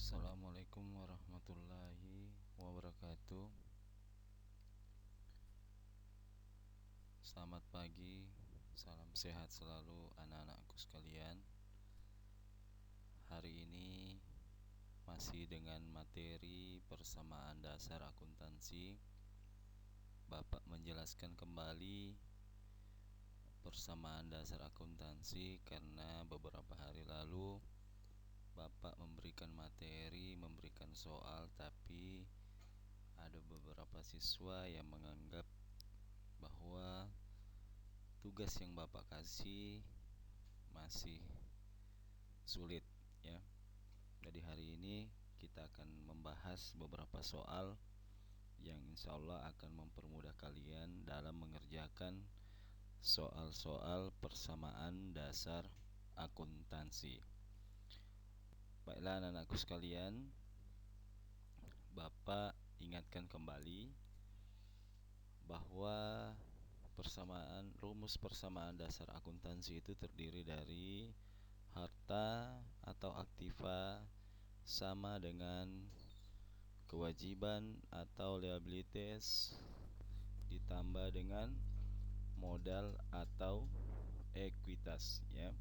Assalamualaikum warahmatullahi wabarakatuh. Selamat pagi, salam sehat selalu anak-anakku sekalian. Hari ini masih dengan materi persamaan dasar akuntansi. Bapak menjelaskan kembali persamaan dasar akuntansi karena beberapa hari lalu Bapak memberikan materi, memberikan soal, tapi ada beberapa siswa yang menganggap bahwa tugas yang Bapak kasih masih sulit ya. Jadi hari ini kita akan membahas beberapa soal yang insya Allah akan mempermudah kalian dalam mengerjakan soal-soal persamaan dasar akuntansi. Baiklah anak-anakku sekalian, Bapak ingatkan kembali bahwa rumus persamaan dasar akuntansi itu terdiri dari harta atau aktiva sama dengan kewajiban atau liabilities ditambah dengan modal atau ekuitas ya.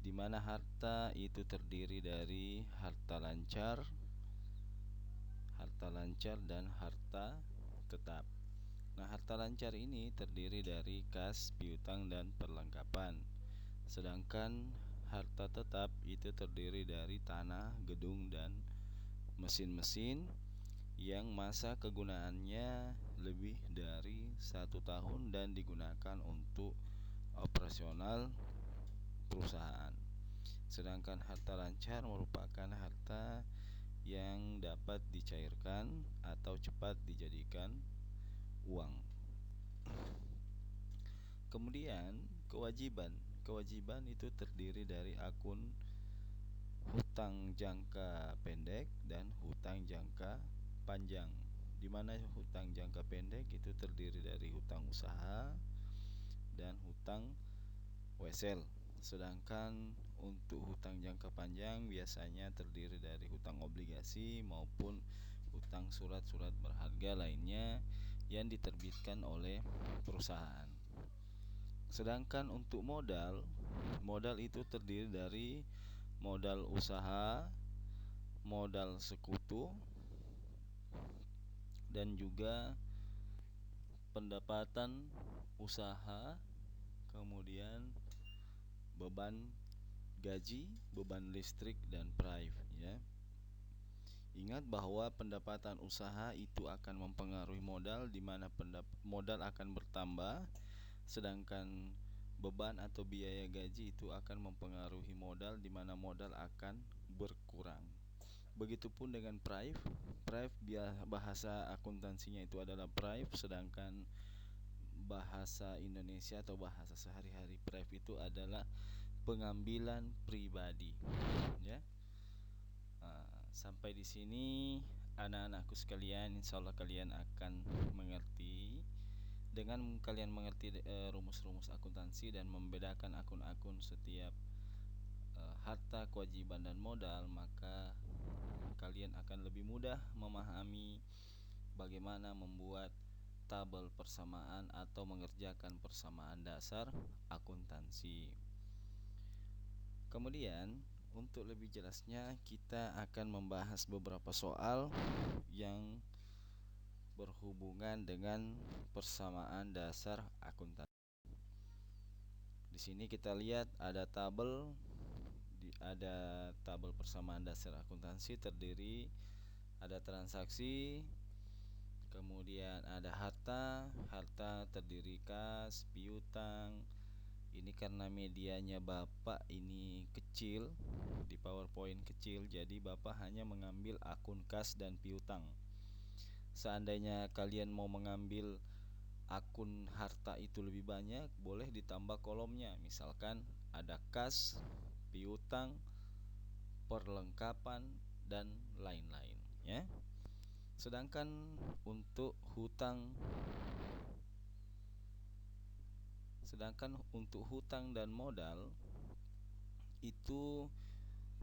Di mana harta itu terdiri dari harta lancar dan harta tetap. Nah, harta lancar ini terdiri dari kas, piutang, dan perlengkapan. Sedangkan harta tetap itu terdiri dari tanah, gedung, dan mesin-mesin yang masa kegunaannya lebih dari 1 tahun dan digunakan untuk operasional perusahaan. Sedangkan harta lancar merupakan harta yang dapat dicairkan atau cepat dijadikan uang. Kemudian kewajiban itu terdiri dari akun hutang jangka pendek dan hutang jangka panjang. Di mana hutang jangka pendek itu terdiri dari hutang usaha dan hutang wesel. Sedangkan untuk hutang jangka panjang biasanya terdiri dari hutang obligasi maupun hutang surat-surat berharga lainnya yang diterbitkan oleh perusahaan. Sedangkan untuk modal itu terdiri dari modal usaha, modal sekutu, dan juga pendapatan usaha, kemudian beban gaji, beban listrik, dan private ya. Ingat bahwa pendapatan usaha itu akan mempengaruhi modal, di mana modal akan bertambah, sedangkan beban atau biaya gaji itu akan mempengaruhi modal, di mana modal akan berkurang. Begitupun dengan private bahasa akuntansinya itu adalah private, sedangkan bahasa Indonesia atau bahasa sehari-hari private itu adalah pengambilan pribadi ya. Sampai di sini anak-anakku sekalian, insyaallah kalian akan mengerti. Dengan kalian mengerti rumus-rumus akuntansi dan membedakan akun-akun setiap harta, kewajiban, dan modal, maka kalian akan lebih mudah memahami bagaimana membuat tabel persamaan atau mengerjakan persamaan dasar akuntansi. Kemudian untuk lebih jelasnya kita akan membahas beberapa soal yang berhubungan dengan persamaan dasar akuntansi. Di sini kita lihat ada tabel persamaan dasar akuntansi, terdiri ada transaksi, kemudian ada harta terdiri kas, piutang. Ini karena medianya Bapak ini kecil, di PowerPoint kecil, jadi Bapak hanya mengambil akun kas dan piutang. Seandainya kalian mau mengambil akun harta itu lebih banyak, boleh ditambah kolomnya. Misalkan ada kas, piutang, perlengkapan, dan lain-lain ya. Sedangkan untuk hutang dan modal itu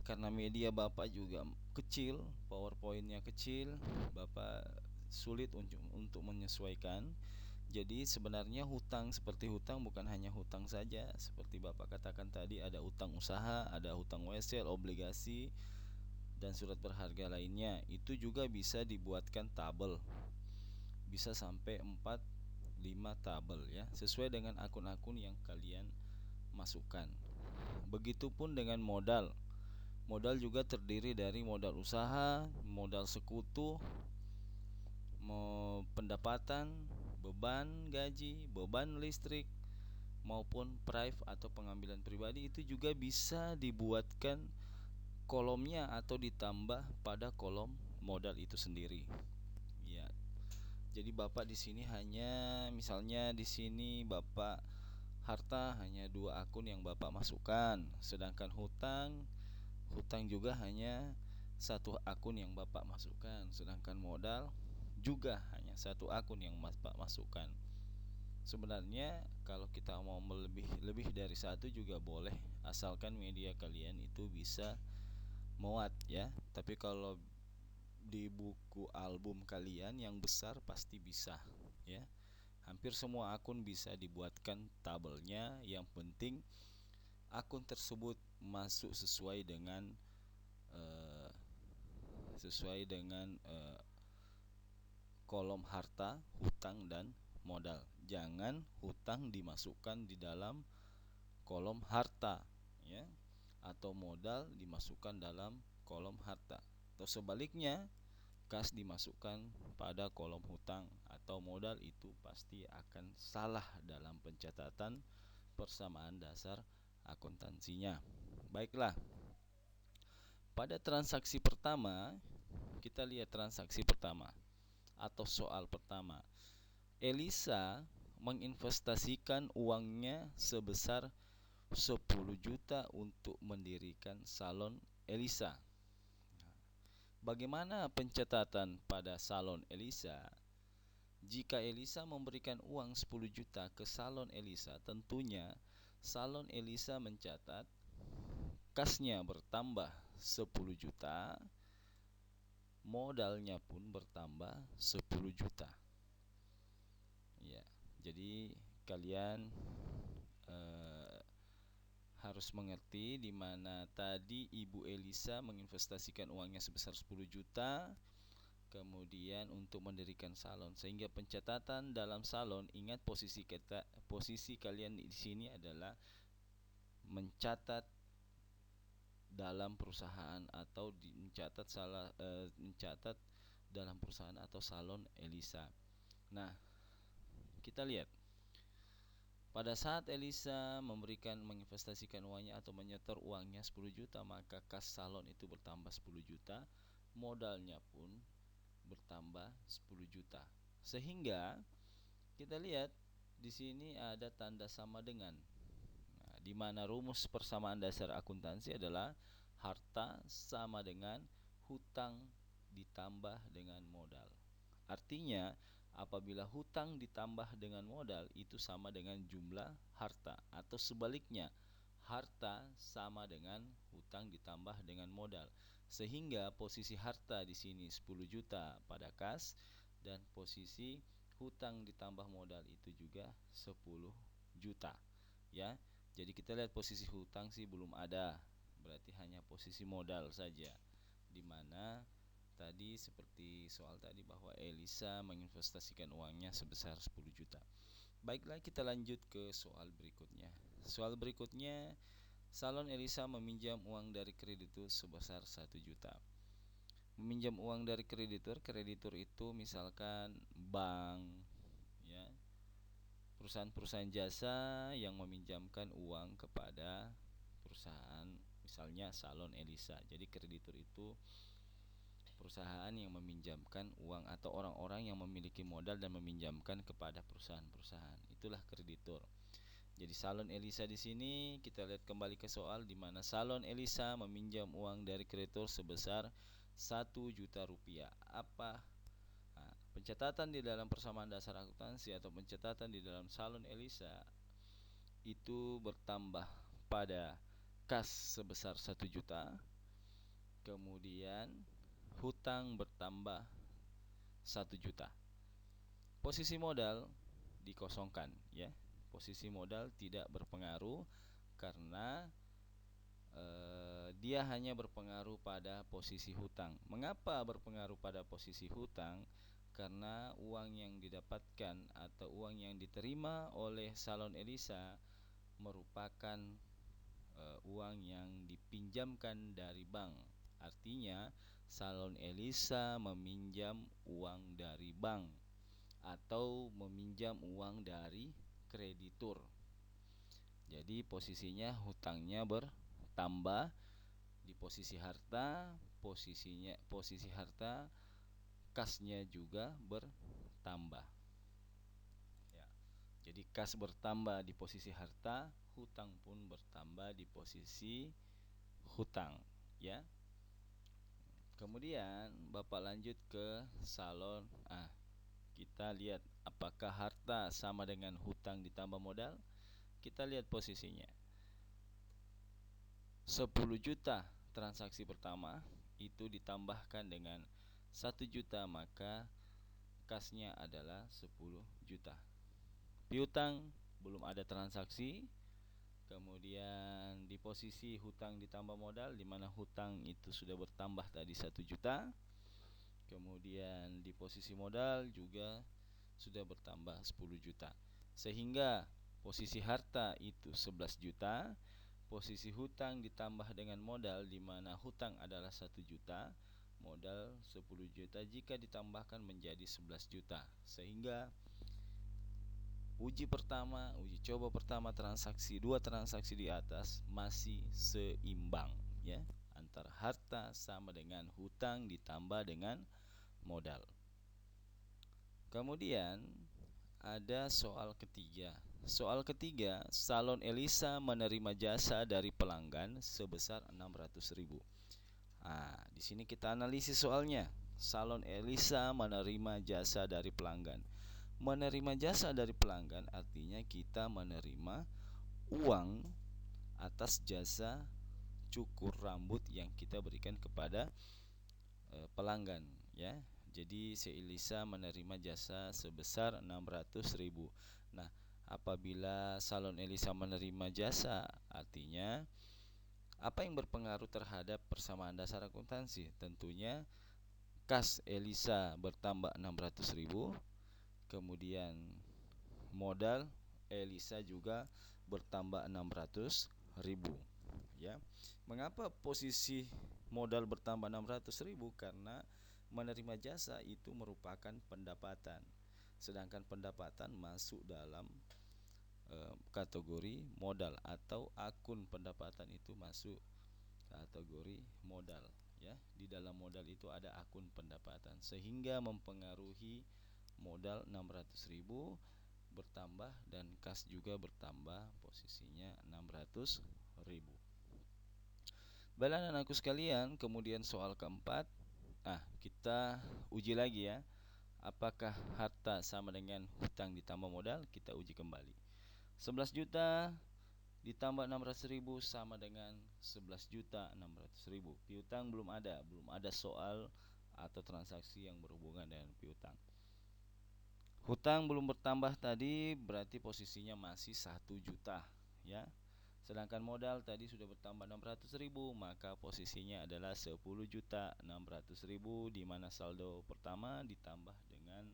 karena media Bapak juga kecil, PowerPoint-nya kecil, Bapak sulit untuk menyesuaikan. Jadi sebenarnya hutang seperti hutang bukan hanya hutang saja, seperti Bapak katakan tadi, ada hutang usaha, ada hutang wesel, obligasi, dan surat berharga lainnya. Itu juga bisa dibuatkan tabel, bisa sampai 4-5 tabel ya, sesuai dengan akun-akun yang kalian masukkan. Begitupun dengan modal. Modal juga terdiri dari modal usaha, modal sekutu, pendapatan, beban gaji, beban listrik, maupun prive atau pengambilan pribadi. Itu juga bisa dibuatkan kolomnya atau ditambah pada kolom modal itu sendiri. Ya. Jadi Bapak di sini hanya, misalnya di sini Bapak harta hanya 2 akun yang Bapak masukkan, sedangkan hutang juga hanya 1 akun yang Bapak masukkan, sedangkan modal juga hanya 1 akun yang Bapak masukkan. Sebenarnya kalau kita mau lebih dari 1 juga boleh, asalkan media kalian itu bisa muat ya. Tapi kalau di buku album kalian yang besar pasti bisa ya. Hampir semua akun bisa dibuatkan tabelnya, yang penting akun tersebut masuk sesuai dengan eh, kolom harta, hutang, dan modal. Jangan hutang dimasukkan di dalam kolom harta ya, atau modal dimasukkan dalam kolom harta, atau sebaliknya kas dimasukkan pada kolom hutang atau modal. Itu pasti akan salah dalam pencatatan persamaan dasar akuntansinya. Baiklah, pada transaksi pertama, kita lihat transaksi pertama atau soal pertama. Elisa menginvestasikan uangnya sebesar 10 juta untuk mendirikan salon Elisa. Bagaimana pencatatan pada salon Elisa? Jika Elisa memberikan uang 10 juta ke salon Elisa, tentunya salon Elisa mencatat kasnya bertambah 10 juta, modalnya pun bertambah 10 juta. Ya, jadi kalian harus mengerti di mana tadi Ibu Elisa menginvestasikan uangnya sebesar 10 juta kemudian untuk mendirikan salon, sehingga pencatatan dalam salon, ingat posisi kalian di sini adalah mencatat dalam perusahaan atau mencatat dalam perusahaan atau salon Elisa. Nah, kita lihat pada saat Elisa menginvestasikan uangnya atau menyetor uangnya 10 juta, maka kas salon itu bertambah 10 juta, modalnya pun bertambah 10 juta. Sehingga kita lihat di sini ada tanda sama dengan. Nah, di mana rumus persamaan dasar akuntansi adalah harta sama dengan hutang ditambah dengan modal. Artinya apabila hutang ditambah dengan modal itu sama dengan jumlah harta, atau sebaliknya, harta sama dengan hutang ditambah dengan modal. Sehingga posisi harta di sini 10 juta pada kas, dan posisi hutang ditambah modal itu juga 10 juta ya. Jadi kita lihat posisi hutang sih belum ada, berarti hanya posisi modal saja, dimana tadi seperti soal tadi bahwa Elisa menginvestasikan uangnya sebesar 10 juta. Baiklah, kita lanjut ke soal berikutnya. Soal berikutnya, salon Elisa meminjam uang dari kreditur sebesar 1 juta. Meminjam uang dari kreditur itu misalkan bank ya, perusahaan-perusahaan jasa yang meminjamkan uang kepada perusahaan, misalnya salon Elisa. Jadi kreditur itu perusahaan yang meminjamkan uang atau orang-orang yang memiliki modal dan meminjamkan kepada perusahaan-perusahaan. Itulah kreditur. Jadi salon Elisa di sini kita lihat kembali ke soal, di mana salon Elisa meminjam uang dari kreditur sebesar 1 juta rupiah. Apa pencatatan di dalam persamaan dasar akuntansi atau pencatatan di dalam salon Elisa itu bertambah pada kas sebesar 1 juta, kemudian hutang bertambah 1 juta. Posisi modal dikosongkan ya. Posisi modal tidak berpengaruh karena dia hanya berpengaruh pada posisi hutang. Mengapa berpengaruh pada posisi hutang? Karena uang yang didapatkan atau uang yang diterima oleh salon Elisa merupakan uang yang dipinjamkan dari bank. Artinya salon Elisa meminjam uang dari bank atau meminjam uang dari kreditur. Jadi posisinya hutangnya bertambah di posisi harta, posisi harta kasnya juga bertambah. Ya. Jadi kas bertambah di posisi harta, hutang pun bertambah di posisi hutang, ya. Kemudian Bapak lanjut ke salon. Kita lihat apakah harta sama dengan hutang ditambah modal. Kita lihat posisinya. 10 juta transaksi pertama itu ditambahkan dengan 1 juta, maka kasnya adalah 10 juta. Piutang belum ada transaksi. Kemudian di posisi hutang ditambah modal, di mana hutang itu sudah bertambah tadi 1 juta. Kemudian di posisi modal juga sudah bertambah 10 juta. Sehingga posisi harta itu 11 juta. Posisi hutang ditambah dengan modal, di mana hutang adalah 1 juta, modal 10 juta jika ditambahkan menjadi 11 juta. Sehingga uji coba pertama transaksi, dua transaksi di atas masih seimbang ya, antara harta sama dengan hutang ditambah dengan modal. Kemudian ada soal ketiga. Soal ketiga, salon Elisa menerima jasa dari pelanggan sebesar 600.000. Di sini kita analisis soalnya. Salon Elisa menerima jasa dari pelanggan. Menerima jasa dari pelanggan artinya kita menerima uang atas jasa cukur rambut yang kita berikan kepada pelanggan ya. Jadi si Elisa menerima jasa sebesar 600.000. Nah, apabila salon Elisa menerima jasa, artinya apa yang berpengaruh terhadap persamaan dasar akuntansi? Tentunya kas Elisa bertambah 600.000, kemudian modal Elisa juga bertambah 600.000 ya. Mengapa posisi modal bertambah 600.000? Karena menerima jasa itu merupakan pendapatan, sedangkan pendapatan masuk dalam kategori modal, atau akun pendapatan itu masuk kategori modal ya. Di dalam modal itu ada akun pendapatan, sehingga mempengaruhi modal 600.000 bertambah dan kas juga bertambah, posisinya 600.000. Baiklah anakku sekalian, kemudian soal keempat. Kita uji lagi ya. Apakah harta sama dengan hutang ditambah modal? Kita uji kembali. 11 juta ditambah 600.000 sama dengan 11.600.000. Piutang belum ada soal atau transaksi yang berhubungan dengan piutang. Hutang belum bertambah tadi, berarti posisinya masih 1 juta ya. Sedangkan modal tadi sudah bertambah 600.000, maka posisinya adalah 10.600.000, di mana saldo pertama ditambah dengan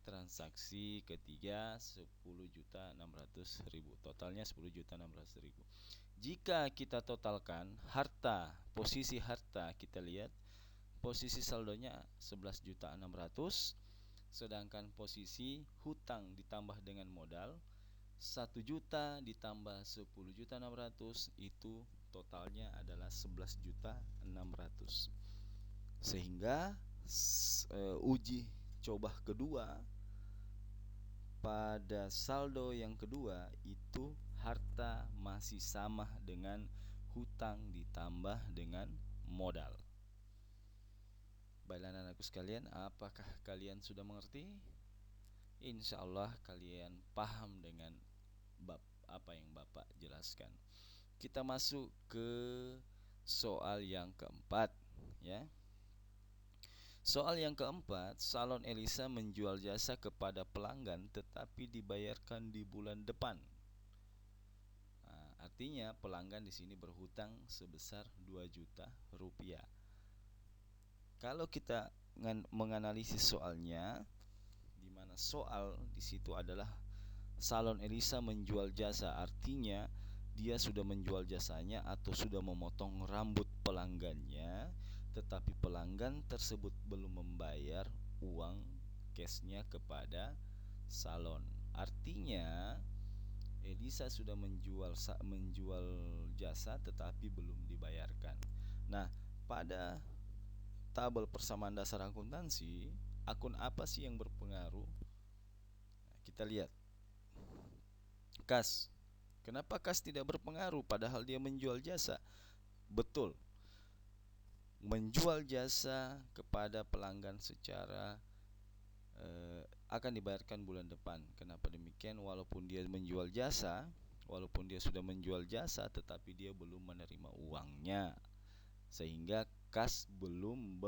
transaksi ketiga 10.600.000. Totalnya 10.600.000. Jika kita totalkan harta, posisi harta kita lihat posisi saldonya 11.600.000, sedangkan posisi hutang ditambah dengan modal 1 juta ditambah 10.600.000, itu totalnya adalah 11.600.000. Sehingga uji coba kedua pada saldo yang kedua itu harta masih sama dengan hutang ditambah dengan modal. Baiklah anakku sekalian, apakah kalian sudah mengerti? Insya Allah kalian paham dengan bab apa yang Bapak jelaskan. Kita masuk ke soal yang keempat. ya. Soal yang keempat, Salon Elisa menjual jasa kepada pelanggan tetapi dibayarkan di bulan depan. Nah, artinya pelanggan di sini berhutang sebesar 2 juta rupiah. Kalau kita menganalisis soalnya, di mana soal di situ adalah Salon Elisa menjual jasa, artinya dia sudah menjual jasanya atau sudah memotong rambut pelanggannya, tetapi pelanggan tersebut belum membayar uang cashnya kepada salon. Artinya Elisa sudah menjual jasa tetapi belum dibayarkan. Nah, pada tabel persamaan dasar akuntansi, akun apa sih yang berpengaruh? Nah, kita lihat kas. Kenapa kas tidak berpengaruh padahal dia menjual jasa? Betul, menjual jasa kepada pelanggan secara akan dibayarkan bulan depan. Kenapa demikian? Walaupun dia menjual jasa, walaupun dia sudah menjual jasa, tetapi dia belum menerima uangnya, sehingga kas belum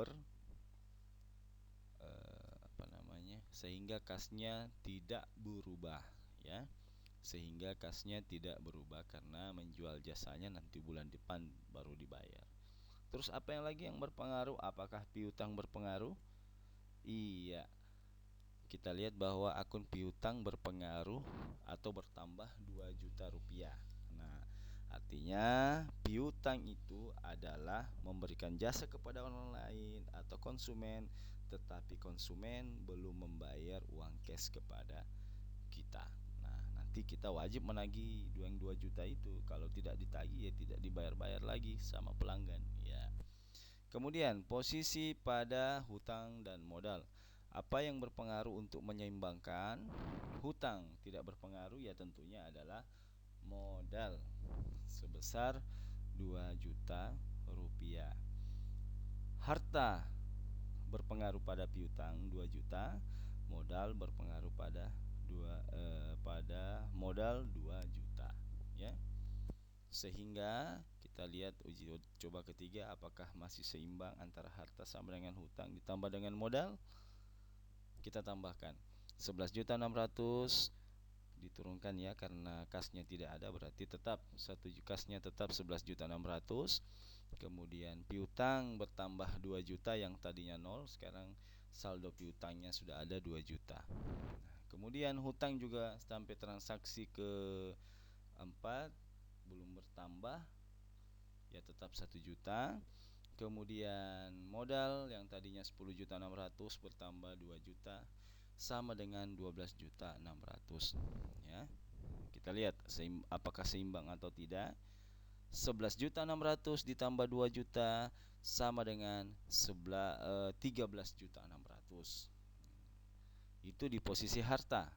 sehingga kasnya tidak berubah, ya. Sehingga kasnya tidak berubah karena menjual jasanya nanti bulan depan baru dibayar. Terus apa yang lagi yang berpengaruh? Apakah piutang berpengaruh? Iya. Kita lihat bahwa akun piutang berpengaruh atau bertambah 2 juta rupiah. Nah, artinya piutang itu adalah memberikan jasa kepada orang lain atau konsumen, tetapi konsumen belum membayar uang cash kepada kita. Nah, nanti kita wajib menagih yang 2 juta itu. Kalau tidak ditagih ya tidak dibayar-bayar lagi sama pelanggan, ya. Kemudian posisi pada hutang dan modal. Apa yang berpengaruh untuk menyeimbangkan? Hutang tidak berpengaruh, ya tentunya adalah modal sebesar 2 juta rupiah. Harta berpengaruh pada piutang 2 juta, modal berpengaruh pada modal 2 juta, ya. Sehingga kita lihat uji coba ketiga, apakah masih seimbang antara harta sama dengan hutang ditambah dengan modal. Kita tambahkan 11.600.000 diturunkan, ya, karena kasnya tidak ada, berarti tetap kasnya tetap 11.600.000. Kemudian piutang bertambah 2 juta, yang tadinya 0 sekarang saldo piutangnya sudah ada 2 juta. Kemudian hutang juga sampai transaksi ke 4 belum bertambah, ya tetap 1 juta. Kemudian modal yang tadinya 10.600.000 bertambah 2 juta sama dengan 12.600.000, ya. Kita lihat apakah seimbang atau tidak. 11.600.000 ditambah 2 juta sama dengan 13.600.000. Itu di posisi harta.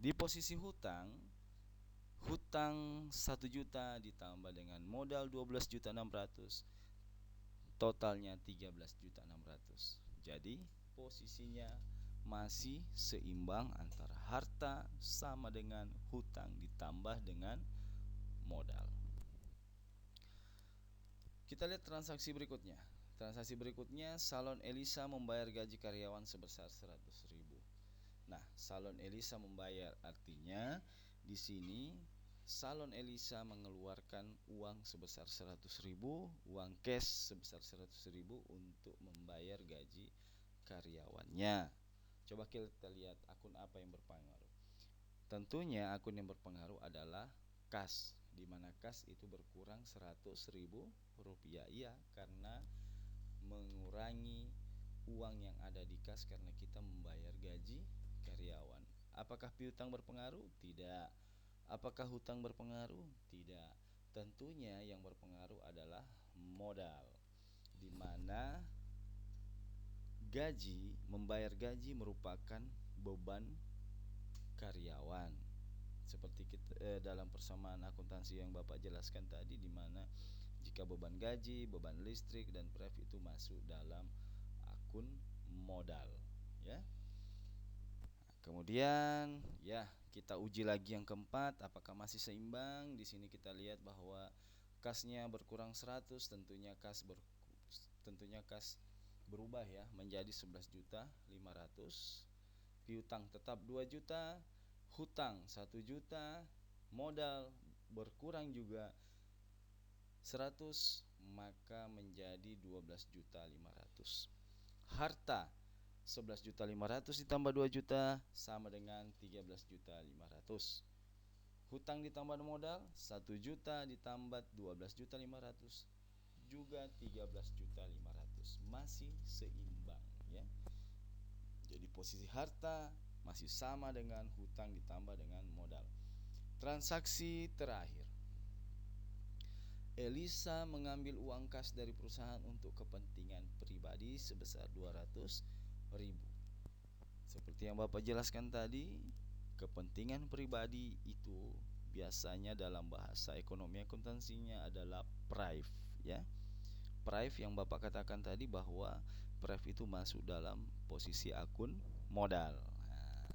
Di posisi hutang 1 juta ditambah dengan modal 12.600.000, totalnya 13.600.000. Jadi posisinya masih seimbang antara harta sama dengan hutang ditambah dengan modal. Kita lihat transaksi berikutnya. Transaksi berikutnya, Salon Elisa membayar gaji karyawan sebesar 100.000. Nah, Salon Elisa membayar artinya di sini Salon Elisa mengeluarkan uang sebesar 100.000, uang cash sebesar 100.000 untuk membayar gaji karyawannya. Coba kita lihat akun apa yang berpengaruh. Tentunya akun yang berpengaruh adalah kas, di mana kas itu berkurang 100.000 rupiah, iya, karena mengurangi uang yang ada di kas karena kita membayar gaji karyawan. Apakah piutang berpengaruh? Tidak. Apakah hutang berpengaruh? Tidak. Tentunya yang berpengaruh adalah modal, di mana membayar gaji merupakan beban karyawan. Seperti dalam persamaan akuntansi yang Bapak jelaskan tadi, di mana jika beban gaji, beban listrik dan pref itu masuk dalam akun modal, ya. Kemudian, ya, kita uji lagi yang keempat, apakah masih seimbang. Di sini kita lihat bahwa kasnya berkurang 100, tentunya kas berubah ya menjadi 11.500.000. Piutang tetap 2 juta, hutang 1 juta, modal berkurang juga 100, maka menjadi 12.500.000. Harta 11.500.000 ditambah 2 juta sama dengan 13.500.000. Hutang ditambah modal 1 juta ditambah 12.500.000 juga 13.500.000, masih seimbang ya. Jadi posisi harta masih sama dengan hutang ditambah dengan modal. Transaksi terakhir, Elisa mengambil uang kas dari perusahaan untuk kepentingan pribadi sebesar 200.000. Seperti yang Bapak jelaskan tadi, kepentingan pribadi itu biasanya dalam bahasa ekonomi akuntansinya adalah prive ya. Prive yang Bapak katakan tadi bahwa prive itu masuk dalam posisi akun modal. Nah,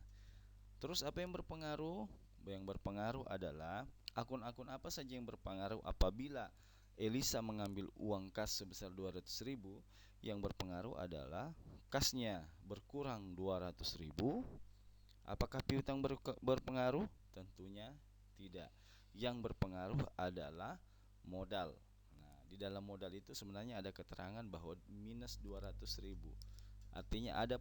terus apa yang berpengaruh? Yang berpengaruh adalah akun-akun apa saja yang berpengaruh apabila Elisa mengambil uang kas sebesar 200.000. Yang berpengaruh adalah kasnya berkurang 200.000. Apakah piutang berpengaruh? Tentunya tidak. Yang berpengaruh adalah modal. Nah, di dalam modal itu sebenarnya ada keterangan bahwa minus 200.000. Artinya ada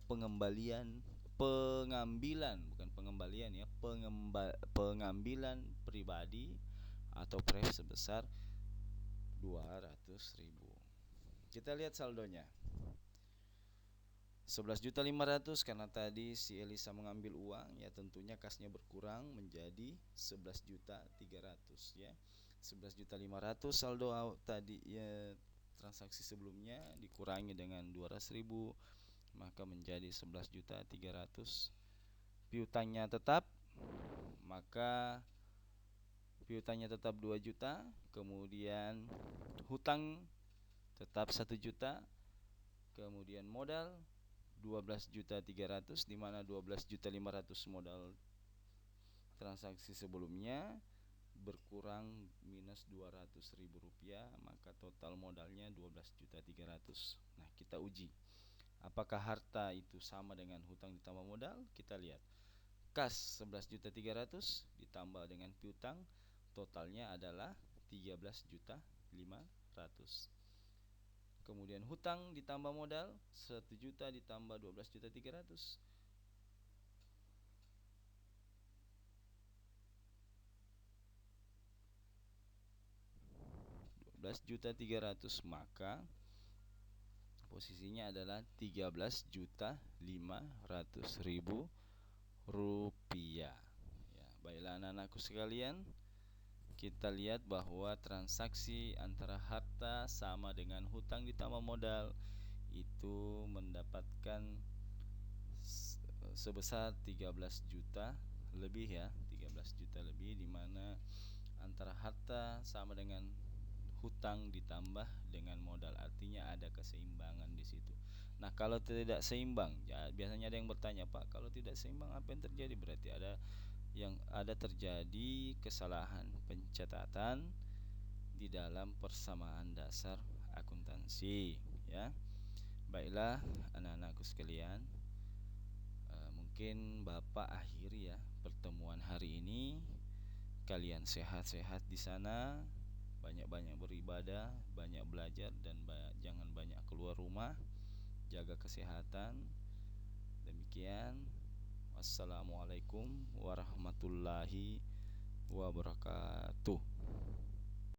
pengambilan pribadi atau prive sebesar 200.000. Kita lihat saldonya. 11.500.000 karena tadi si Elisa mengambil uang ya, tentunya kasnya berkurang menjadi 11.300.000 ya. 11.500.000 saldo tadi ya, transaksi sebelumnya dikurangi dengan 200.000 maka menjadi 11.300.000. Piutangnya tetap, maka piutangnya tetap 2 juta, kemudian hutang tetap 1 juta, kemudian modal 12.300.000, di mana 12.500.000 modal transaksi sebelumnya berkurang minus 200.000 rupiah, maka total modalnya 12.300.000. Nah, kita uji apakah harta itu sama dengan hutang ditambah modal. Kita lihat kas 11.300.000 ditambah dengan piutang, totalnya adalah 13.500.000. Kemudian hutang ditambah modal 1 juta ditambah 12.300.000, 12.300.000, maka posisinya adalah 13.500.000 rupiah ya. Baiklah anak-anakku sekalian, kita lihat bahwa transaksi antara harta sama dengan hutang ditambah modal itu mendapatkan sebesar 13 juta lebih ya, 13 juta lebih, di mana antara harta sama dengan hutang ditambah dengan modal, artinya ada keseimbangan di situ. Nah, kalau tidak seimbang, ya biasanya ada yang bertanya, Pak, kalau tidak seimbang apa yang terjadi? Berarti ada terjadi kesalahan pencatatan di dalam persamaan dasar akuntansi ya. Baiklah anak-anakku sekalian, mungkin Bapak akhiri ya pertemuan hari ini. Kalian sehat-sehat di sana, banyak-banyak beribadah, banyak belajar, dan jangan banyak keluar rumah, jaga kesehatan. Demikian, wassalamualaikum warahmatullahi wabarakatuh.